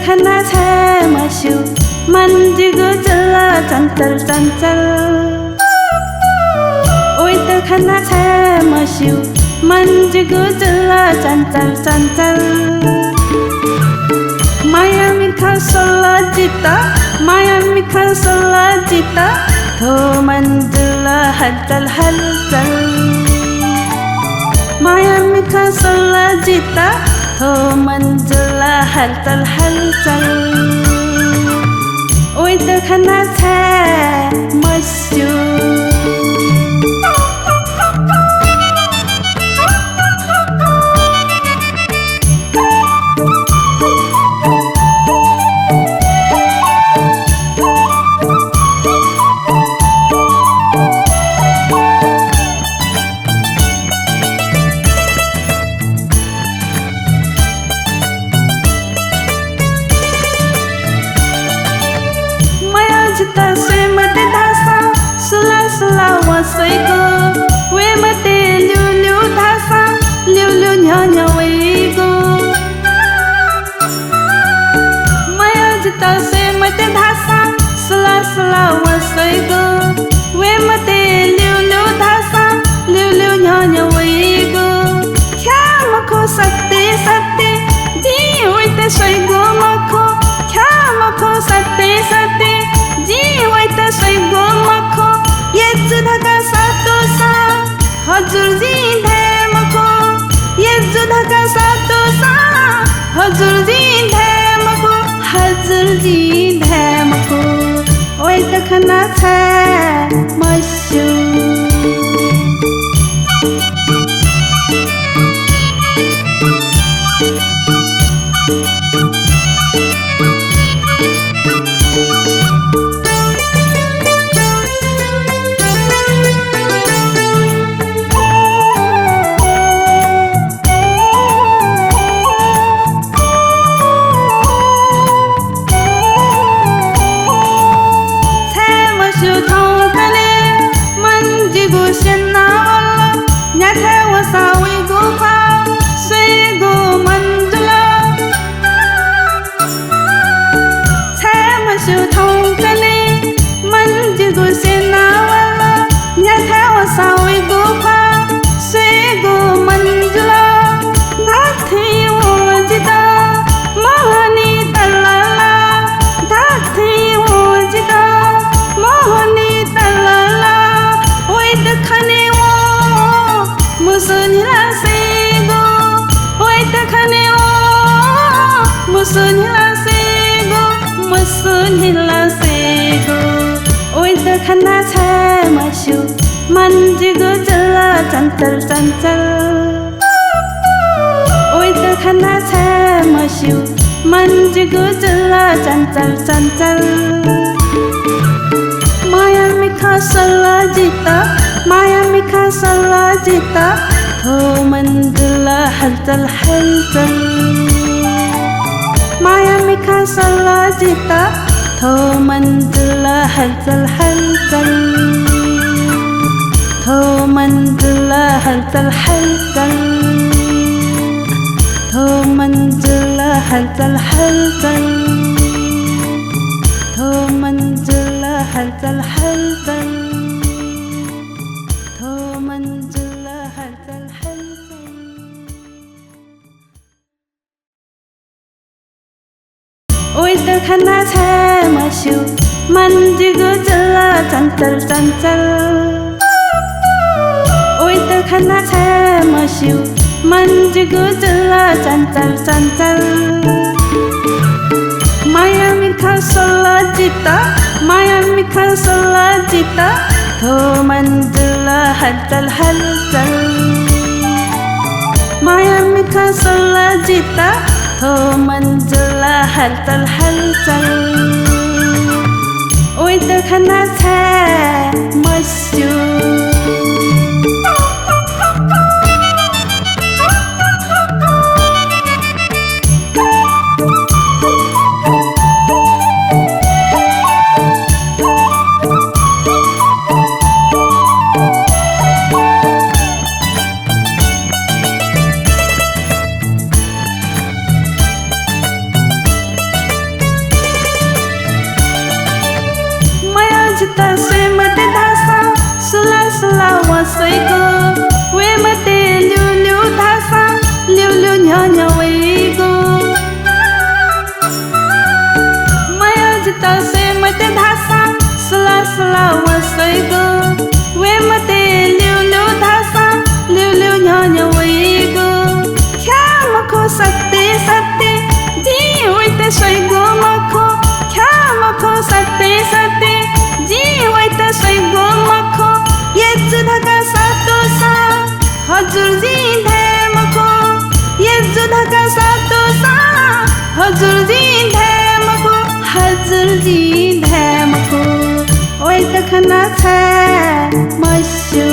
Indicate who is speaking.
Speaker 1: खना है मशू मन जिगु जला चंचल चंचल ओए तो खना है मशू मन जिगु जला चंचल चंचल माया मिखा सोला जिता माया मिखा सोला जिता तो मन जला हलचल हलचल माया मिखा सोला जिता हो मंजुला हलचल हलचल ओए तो खना है मशू से मते धासा सुला सुला वसई गो वे मते लिu लिu धासा लिu लिu न्यो न्यो वई गो माया जिता से मते धासा सुला सुला वसई गो वे मते लिu लिu धासा लिu लिu न्यो न्यो वई गो क्या मखो सत्ते सत्ते जी होइते सोई गो मखो क्या मखो सत्ते सत्ते जी होइते सोई गो मखो ये जुधा सातो सा हजुर जी धे मखो ये जुधा सातो सा हजुर जी धे मखो हजुर जी धे मखो ओए तो खना है मशू खना है मशू मन जिगु जला चंचल चंचल ओए तो खना है मशू मन जिगु जला चंचल चंचल माया मिखा सोला जिता माया मिखा सोला जिता हो मंजुला हलचल हलचल माया मिखा सोला जिता हो मंजुला हलचल हलचल हो मंजुला हलचल हलचल हो मंजुला हलचल हलचल हो मंजुला हलचल हलचल हो मंजुला हलचल हलचल ओए तो खना है मशू मन जिगु जला चंचल चंचल ओए तो खना है मशू मन जिगु जला चंचल चंचल माया मिखा सोला जिता माया मिखा सोला जिता हो मंजुला हलचल हलचल माया मिखा सोला जिता हो मंजुला हलचल हलचल Ôi tơ khana cha Masyu ta se mate dhasa sula sula wa sai go we mate liu liu dhasa liu liu nya nya we go maya jita se mate dhasa sula sula wa sai go we mate liu liu dhasa liu liu nya nya we go kya makho satte satte ji we te sai go makho kya makho satte satte Sai go makho ye judha sa to sa Hazur ji the makho ye judha sa to sa Hazur ji the makho Hazur ji the makho Oi ta khana cha Masyu